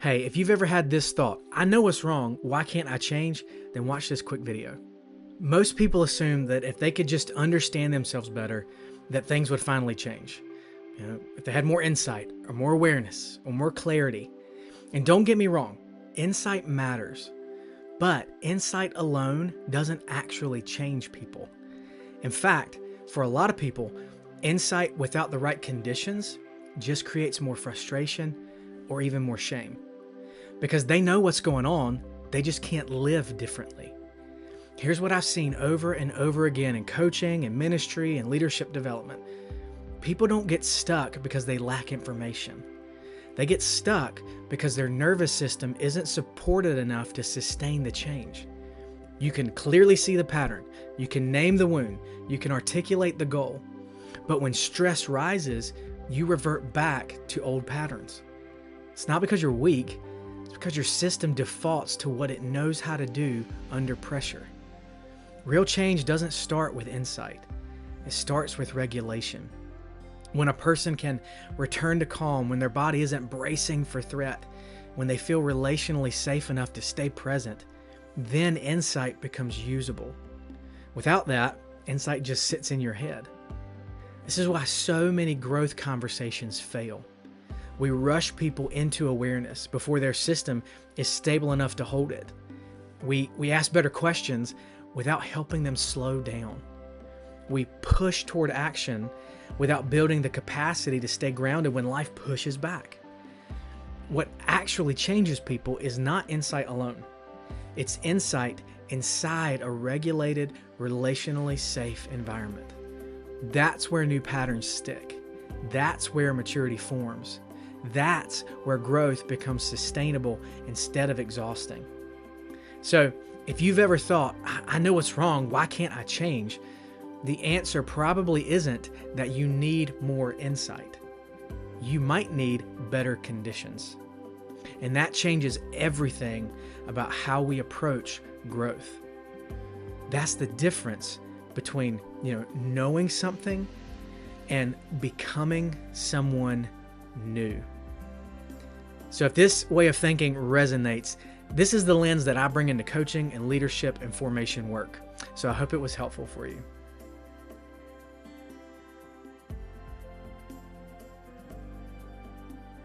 Hey, if you've ever had this thought, I know what's wrong, why can't I change? Then watch this quick video. Most people assume that if they could just understand themselves better, that things would finally change. If they had more insight or more awareness or more clarity. And don't get me wrong, insight matters. But insight alone doesn't actually change people. In fact, for a lot of people, insight without the right conditions just creates more frustration or even more shame. Because they know what's going on, they just can't live differently. Here's what I've seen over and over again in coaching and ministry and leadership development. People don't get stuck because they lack information. They get stuck because their nervous system isn't supported enough to sustain the change. You can clearly see the pattern. You can name the wound. You can articulate the goal. But when stress rises, you revert back to old patterns. It's not because you're weak. It's because your system defaults to what it knows how to do under pressure. Real change doesn't start with insight. It starts with regulation. When a person can return to calm, when their body isn't bracing for threat, when they feel relationally safe enough to stay present, then insight becomes usable. Without that, insight just sits in your head. This is why so many growth conversations fail. We rush people into awareness before their system is stable enough to hold it. We ask better questions without helping them slow down. We push toward action without building the capacity to stay grounded when life pushes back. What actually changes people is not insight alone. It's insight inside a regulated, relationally safe environment. That's where new patterns stick. That's where maturity forms. That's where growth becomes sustainable instead of exhausting. So, if you've ever thought, I know what's wrong, why can't I change? The answer probably isn't that you need more insight. You might need better conditions. And that changes everything about how we approach growth. That's the difference between, knowing something and becoming someone new. So if this way of thinking resonates, this is the lens that I bring into coaching and leadership and formation work. So I hope it was helpful for you.